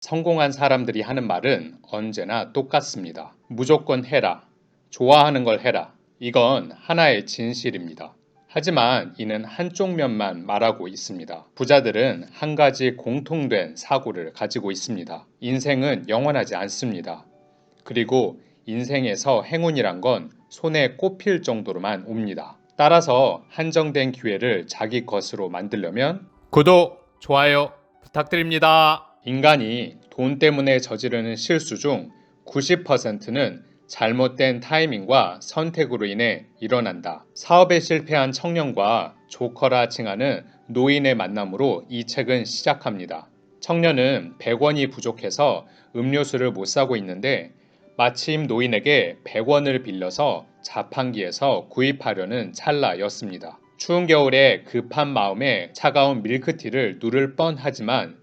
성공한 사람들이 하는 말은 언제나 똑같습니다. 무조건 해라. 좋아하는 걸 해라. 이건 하나의 진실입니다. 하지만 이는 한쪽 면만 말하고 있습니다. 부자들은 한 가지 공통된 사고를 가지고 있습니다. 인생은 영원하지 않습니다. 그리고 인생에서 행운이란 건 손에 꼽힐 정도로만 옵니다. 따라서 한정된 기회를 자기 것으로 만들려면 구독, 좋아요 부탁드립니다. 인간이 돈 때문에 저지르는 실수 중 90%는 잘못된 타이밍과 선택으로 인해 일어난다. 사업에 실패한 청년과 조커라 칭하는 노인의 만남으로 이 책은 시작합니다. 청년은 100원이 부족해서 음료수를 못 사고 있는데 마침 노인에게 100원을 빌려서 자판기에서 구입하려는 찰나였습니다. 추운 겨울에 급한 마음에 차가운 밀크티를 누를 뻔하지만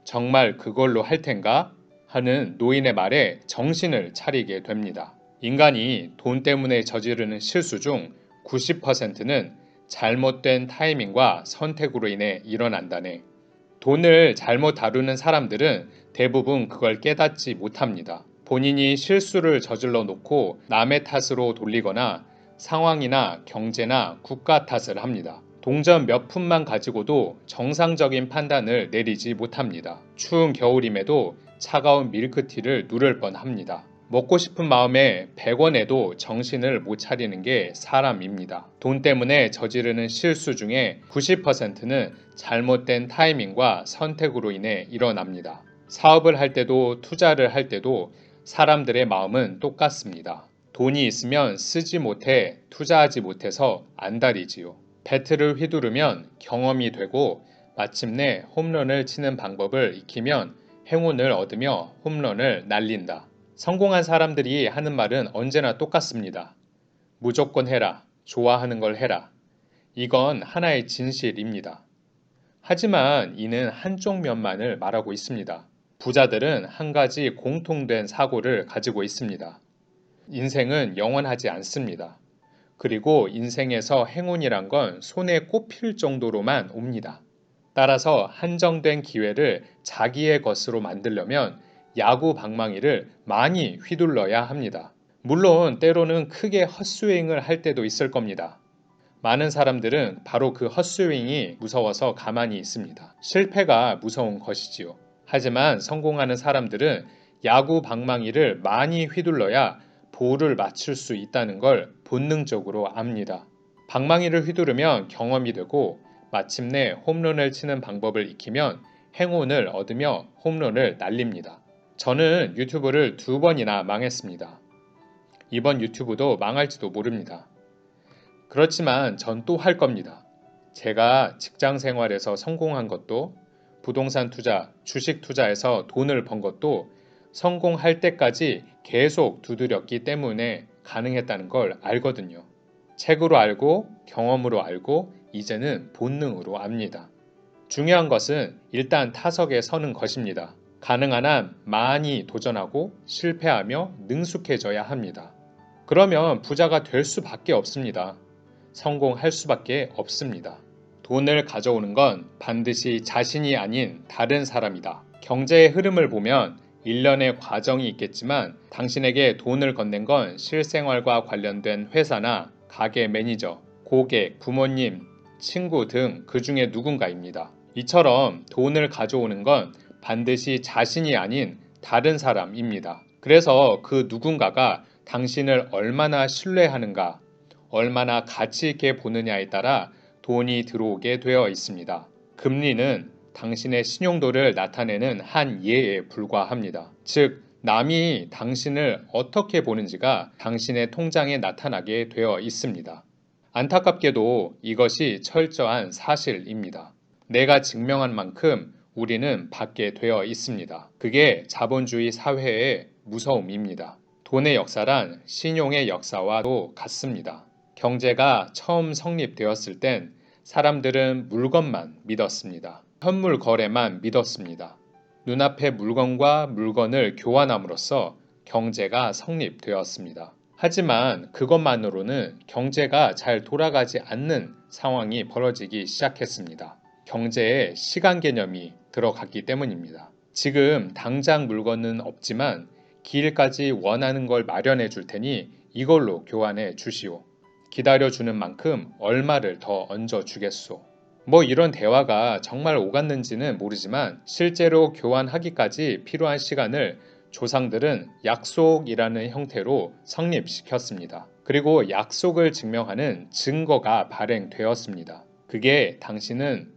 정말 그걸로 할 텐가? 하는 노인의 말에 정신을 차리게 됩니다. 인간이 돈 때문에 저지르는 실수 중 90%는 잘못된 타이밍과 선택으로 인해 일어난다네. 돈을 잘못 다루는 사람들은 대부분 그걸 깨닫지 못합니다. 본인이 실수를 저질러 놓고 남의 탓으로 돌리거나 상황이나 경제나 국가 탓을 합니다. 동전 몇 푼만 가지고도 정상적인 판단을 내리지 못합니다. 추운 겨울임에도 차가운 밀크티를 누를 뻔합니다. 먹고 싶은 마음에 100원에도 정신을 못 차리는 게 사람입니다. 돈 때문에 저지르는 실수 중에 90%는 잘못된 타이밍과 선택으로 인해 일어납니다. 사업을 할 때도 투자를 할 때도 사람들의 마음은 똑같습니다. 돈이 있으면 쓰지 못해 투자하지 못해서 안달이지요. 배트를 휘두르면 경험이 되고 마침내 홈런을 치는 방법을 익히면 행운을 얻으며 홈런을 날린다. 성공한 사람들이 하는 말은 언제나 똑같습니다. 무조건 해라. 좋아하는 걸 해라. 이건 하나의 진실입니다. 하지만 이는 한쪽 면만을 말하고 있습니다. 부자들은 한 가지 공통된 사고를 가지고 있습니다. 인생은 영원하지 않습니다. 그리고 인생에서 행운이란 건 손에 꼽힐 정도로만 옵니다. 따라서 한정된 기회를 자기의 것으로 만들려면 야구 방망이를 많이 휘둘러야 합니다. 물론 때로는 크게 헛스윙을 할 때도 있을 겁니다. 많은 사람들은 바로 그 헛스윙이 무서워서 가만히 있습니다. 실패가 무서운 것이지요. 하지만 성공하는 사람들은 야구 방망이를 많이 휘둘러야 볼을 맞출 수 있다는 걸 본능적으로 압니다. 방망이를 휘두르면 경험이 되고 마침내 홈런을 치는 방법을 익히면 행운을 얻으며 홈런을 날립니다. 저는 유튜브를 2번이나 망했습니다. 이번 유튜브도 망할지도 모릅니다. 그렇지만 전 또 할 겁니다. 제가 직장 생활에서 성공한 것도 부동산 투자, 주식 투자에서 돈을 번 것도 성공할 때까지 계속 두드렸기 때문에 가능했다는 걸 알거든요. 책으로 알고 경험으로 알고 이제는 본능으로 압니다. 중요한 것은 일단 타석에 서는 것입니다. 가능한 한 많이 도전하고 실패하며 능숙해져야 합니다. 그러면 부자가 될 수밖에 없습니다. 성공할 수밖에 없습니다. 돈을 가져오는 건 반드시 자신이 아닌 다른 사람이다. 경제의 흐름을 보면 일련의 과정이 있겠지만 당신에게 돈을 건넨 건 실생활과 관련된 회사나 가게 매니저, 고객, 부모님, 친구 등 그 중에 누군가입니다. 이처럼 돈을 가져오는 건 반드시 자신이 아닌 다른 사람입니다. 그래서 그 누군가가 당신을 얼마나 신뢰하는가, 얼마나 가치 있게 보느냐에 따라 돈이 들어오게 되어 있습니다. 금리는 당신의 신용도를 나타내는 한 예에 불과합니다. 즉, 남이 당신을 어떻게 보는지가 당신의 통장에 나타나게 되어 있습니다. 안타깝게도 이것이 철저한 사실입니다. 내가 증명한 만큼 우리는 받게 되어 있습니다. 그게 자본주의 사회의 무서움입니다. 돈의 역사란 신용의 역사와도 같습니다. 경제가 처음 성립되었을 땐 사람들은 물건만 믿었습니다. 현물 거래만 믿었습니다. 눈앞의 물건과 물건을 교환함으로써 경제가 성립되었습니다. 하지만 그것만으로는 경제가 잘 돌아가지 않는 상황이 벌어지기 시작했습니다. 경제에 시간 개념이 들어갔기 때문입니다. 지금 당장 물건은 없지만 기일까지 원하는 걸 마련해 줄 테니 이걸로 교환해 주시오. 기다려 주는 만큼 얼마를 더 얹어 주겠소. 뭐 이런 대화가 정말 오갔는지는 모르지만 실제로 교환하기까지 필요한 시간을 조상들은 약속이라는 형태로 성립시켰습니다. 그리고 약속을 증명하는 증거가 발행되었습니다. 그게 당신은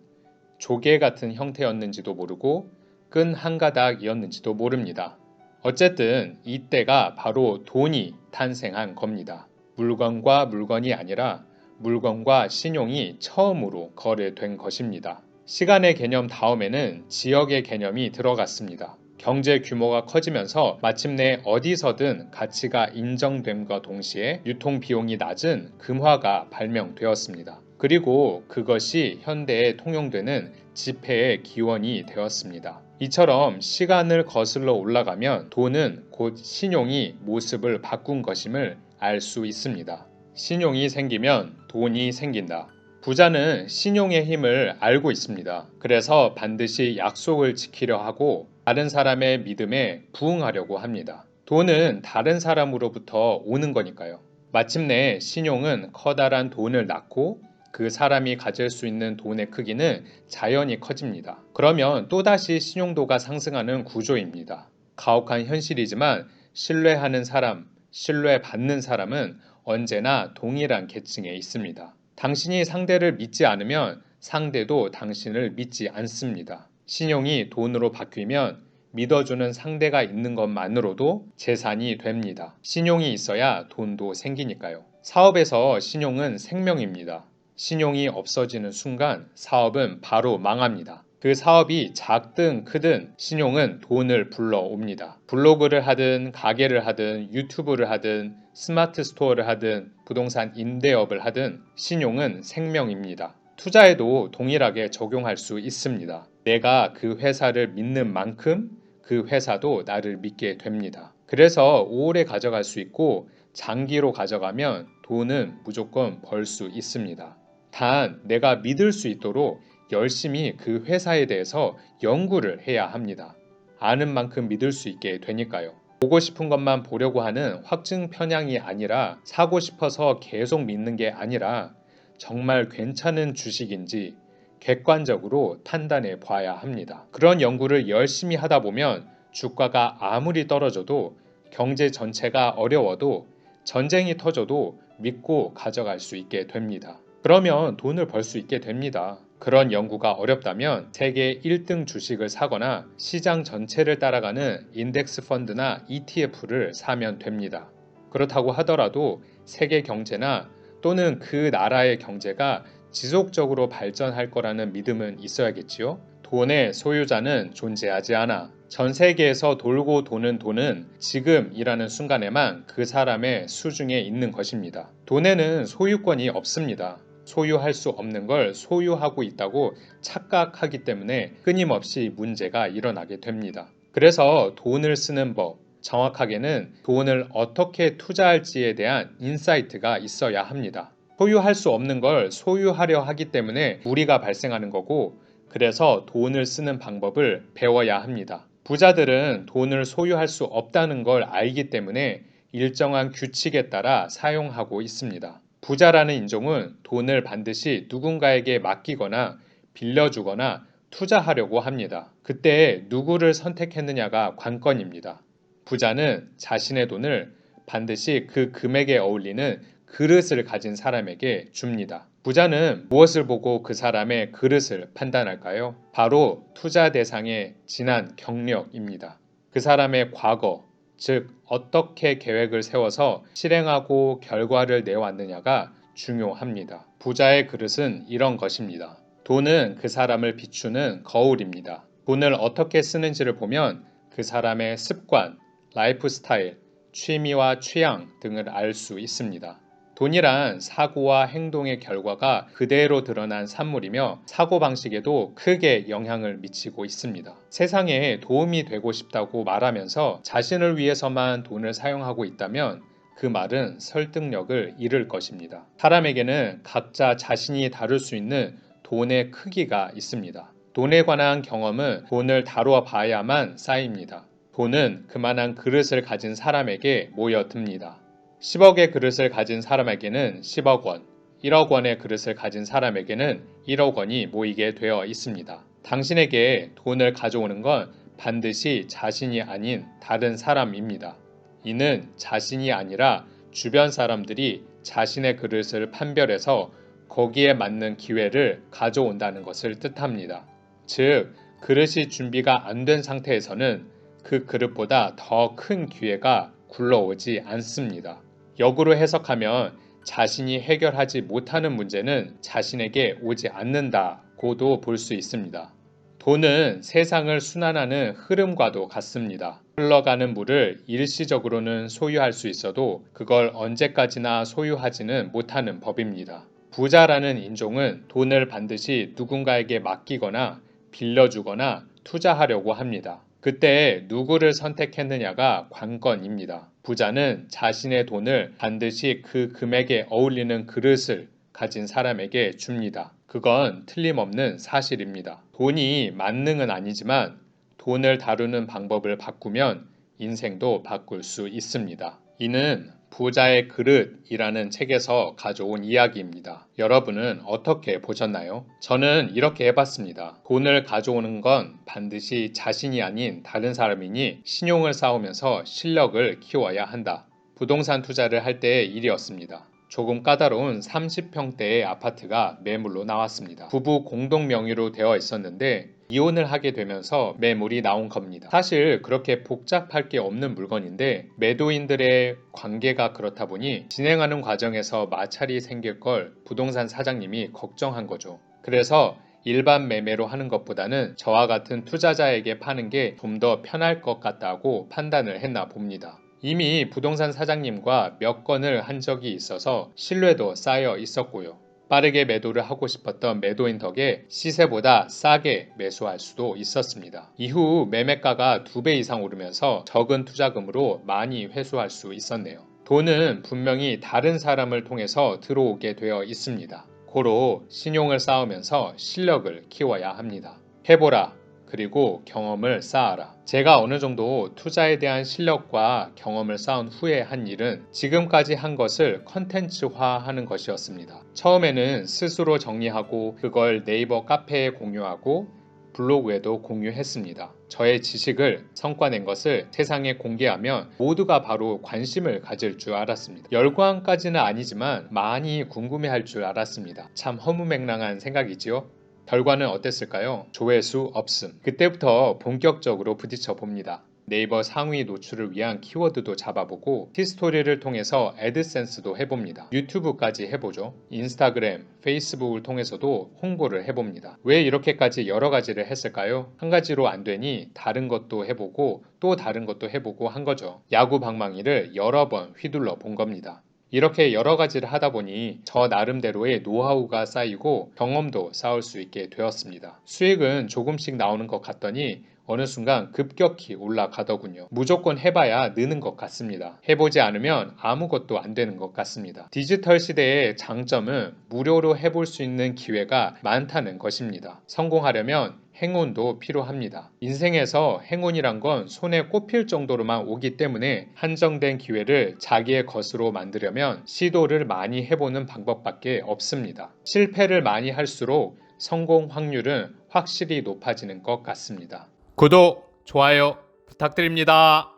조개 같은 형태였는지도 모르고 끈 한 가닥이었는지도 모릅니다. 어쨌든 이때가 바로 돈이 탄생한 겁니다. 물건과 물건이 아니라 물건과 신용이 처음으로 거래된 것입니다. 시간의 개념 다음에는 지역의 개념이 들어갔습니다. 경제 규모가 커지면서 마침내 어디서든 가치가 인정됨과 동시에 유통 비용이 낮은 금화가 발명되었습니다. 그리고 그것이 현대에 통용되는 지폐의 기원이 되었습니다. 이처럼 시간을 거슬러 올라가면 돈은 곧 신용이 모습을 바꾼 것임을 알 수 있습니다. 신용이 생기면 돈이 생긴다. 부자는 신용의 힘을 알고 있습니다. 그래서 반드시 약속을 지키려 하고 다른 사람의 믿음에 부응하려고 합니다. 돈은 다른 사람으로부터 오는 거니까요. 마침내 신용은 커다란 돈을 낳고 그 사람이 가질 수 있는 돈의 크기는 자연히 커집니다. 그러면 또다시 신용도가 상승하는 구조입니다. 가혹한 현실이지만 신뢰하는 사람, 신뢰받는 사람은 언제나 동일한 계층에 있습니다. 당신이 상대를 믿지 않으면 상대도 당신을 믿지 않습니다. 신용이 돈으로 바뀌면 믿어주는 상대가 있는 것만으로도 재산이 됩니다. 신용이 있어야 돈도 생기니까요. 사업에서 신용은 생명입니다. 신용이 없어지는 순간 사업은 바로 망합니다. 그 사업이 작든 크든 신용은 돈을 불러옵니다. 블로그를 하든 가게를 하든 유튜브를 하든 스마트 스토어를 하든 부동산 임대업을 하든 신용은 생명입니다. 투자에도 동일하게 적용할 수 있습니다. 내가 그 회사를 믿는 만큼 그 회사도 나를 믿게 됩니다. 그래서 오래 가져갈 수 있고 장기로 가져가면 돈은 무조건 벌 수 있습니다. 단 내가 믿을 수 있도록 열심히 그 회사에 대해서 연구를 해야 합니다. 아는 만큼 믿을 수 있게 되니까요. 보고 싶은 것만 보려고 하는 확증 편향이 아니라 사고 싶어서 계속 믿는 게 아니라 정말 괜찮은 주식인지 객관적으로 판단해 봐야 합니다. 그런 연구를 열심히 하다 보면 주가가 아무리 떨어져도 경제 전체가 어려워도 전쟁이 터져도 믿고 가져갈 수 있게 됩니다. 그러면 돈을 벌 수 있게 됩니다. 그런 연구가 어렵다면 세계 1등 주식을 사거나 시장 전체를 따라가는 인덱스 펀드나 ETF를 사면 됩니다. 그렇다고 하더라도 세계 경제나 또는 그 나라의 경제가 지속적으로 발전할 거라는 믿음은 있어야겠지요. 돈의 소유자는 존재하지 않아. 전 세계에서 돌고 도는 돈은 지금이라는 순간에만 그 사람의 수중에 있는 것입니다. 돈에는 소유권이 없습니다. 소유할 수 없는 걸 소유하고 있다고 착각하기 때문에 끊임없이 문제가 일어나게 됩니다. 그래서 돈을 쓰는 법, 정확하게는 돈을 어떻게 투자할지에 대한 인사이트가 있어야 합니다. 소유할 수 없는 걸 소유하려 하기 때문에 무리가 발생하는 거고, 그래서 돈을 쓰는 방법을 배워야 합니다. 부자들은 돈을 소유할 수 없다는 걸 알기 때문에 일정한 규칙에 따라 사용하고 있습니다. 부자라는 인종은 돈을 반드시 누군가에게 맡기거나 빌려주거나 투자하려고 합니다. 그때 누구를 선택했느냐가 관건입니다. 부자는 자신의 돈을 반드시 그 금액에 어울리는 그릇을 가진 사람에게 줍니다. 부자는 무엇을 보고 그 사람의 그릇을 판단할까요? 바로 투자 대상의 지난 경력입니다. 그 사람의 과거, 즉 어떻게 계획을 세워서 실행하고 결과를 내왔느냐가 중요합니다. 부자의 그릇은 이런 것입니다. 돈은 그 사람을 비추는 거울입니다. 돈을 어떻게 쓰는지를 보면 그 사람의 습관, 라이프 스타일, 취미와 취향 등을 알 수 있습니다. 돈이란 사고와 행동의 결과가 그대로 드러난 산물이며 사고방식에도 크게 영향을 미치고 있습니다. 세상에 도움이 되고 싶다고 말하면서 자신을 위해서만 돈을 사용하고 있다면 그 말은 설득력을 잃을 것입니다. 사람에게는 각자 자신이 다룰 수 있는 돈의 크기가 있습니다. 돈에 관한 경험은 돈을 다루어 봐야만 쌓입니다. 돈은 그만한 그릇을 가진 사람에게 모여듭니다. 10억의 그릇을 가진 사람에게는 10억 원, 1억 원의 그릇을 가진 사람에게는 1억 원이 모이게 되어 있습니다. 당신에게 돈을 가져오는 건 반드시 자신이 아닌 다른 사람입니다. 이는 자신이 아니라 주변 사람들이 자신의 그릇을 판별해서 거기에 맞는 기회를 가져온다는 것을 뜻합니다. 즉, 그릇이 준비가 안 된 상태에서는 그 그릇보다 더 큰 기회가 굴러오지 않습니다. 역으로 해석하면 자신이 해결하지 못하는 문제는 자신에게 오지 않는다고도 볼 수 있습니다. 돈은 세상을 순환하는 흐름과도 같습니다. 흘러가는 물을 일시적으로는 소유할 수 있어도 그걸 언제까지나 소유하지는 못하는 법입니다. 부자라는 인종은 돈을 반드시 누군가에게 맡기거나 빌려주거나 투자하려고 합니다. 그때 누구를 선택했느냐가 관건입니다. 부자는 자신의 돈을 반드시 그 금액에 어울리는 그릇을 가진 사람에게 줍니다. 그건 틀림없는 사실입니다. 돈이 만능은 아니지만 돈을 다루는 방법을 바꾸면 인생도 바꿀 수 있습니다. 이는 부자의 그릇이라는 책에서 가져온 이야기입니다. 여러분은 어떻게 보셨나요? 저는 이렇게 해봤습니다. 돈을 가져오는 건 반드시 자신이 아닌 다른 사람이니 신용을 쌓으면서 실력을 키워야 한다. 부동산 투자를 할 때의 일이었습니다. 조금 까다로운 30평대의 아파트가 매물로 나왔습니다. 부부 공동 명의로 되어 있었는데 이혼을 하게 되면서 매물이 나온 겁니다. 사실 그렇게 복잡할 게 없는 물건인데 매도인들의 관계가 그렇다 보니 진행하는 과정에서 마찰이 생길 걸 부동산 사장님이 걱정한 거죠. 그래서 일반 매매로 하는 것보다는 저와 같은 투자자에게 파는 게 좀 더 편할 것 같다고 판단을 했나 봅니다. 이미 부동산 사장님과 몇 건을 한 적이 있어서 신뢰도 쌓여 있었고요. 빠르게 매도를 하고 싶었던 매도인 덕에 시세보다 싸게 매수할 수도 있었습니다. 이후 매매가가 2배 이상 오르면서 적은 투자금으로 많이 회수할 수 있었네요. 돈은 분명히 다른 사람을 통해서 들어오게 되어 있습니다. 고로 신용을 쌓으면서 실력을 키워야 합니다. 해보라. 그리고 경험을 쌓아라. 제가 어느 정도 투자에 대한 실력과 경험을 쌓은 후에 한 일은 지금까지 한 것을 컨텐츠화하는 것이었습니다. 처음에는 스스로 정리하고 그걸 네이버 카페에 공유하고 블로그에도 공유했습니다. 저의 지식을 성과낸 것을 세상에 공개하면 모두가 바로 관심을 가질 줄 알았습니다. 열광까지는 아니지만 많이 궁금해할 줄 알았습니다. 참 허무맹랑한 생각이지요. 결과는 어땠을까요? 조회수 없음. 그때부터 본격적으로 부딪혀 봅니다. 네이버 상위 노출을 위한 키워드도 잡아보고 히스토리를 통해서 애드센스도 해봅니다. 유튜브까지 해보죠. 인스타그램, 페이스북을 통해서도 홍보를 해봅니다. 왜 이렇게까지 여러 가지를 했을까요? 한 가지로 안 되니 다른 것도 해보고 또 다른 것도 해보고 한 거죠. 야구 방망이를 여러 번 휘둘러 본 겁니다. 이렇게 여러 가지를 하다 보니 저 나름대로의 노하우가 쌓이고 경험도 쌓을 수 있게 되었습니다. 수익은 조금씩 나오는 것 같더니 어느 순간 급격히 올라가더군요. 무조건 해봐야 느는 것 같습니다. 해보지 않으면 아무것도 안 되는 것 같습니다. 디지털 시대의 장점은 무료로 해볼 수 있는 기회가 많다는 것입니다. 성공하려면 행운도 필요합니다. 인생에서 행운이란 건 손에 꼽힐 정도로만 오기 때문에 한정된 기회를 자기의 것으로 만들려면 시도를 많이 해보는 방법밖에 없습니다. 실패를 많이 할수록 성공 확률은 확실히 높아지는 것 같습니다. 구독, 좋아요 부탁드립니다.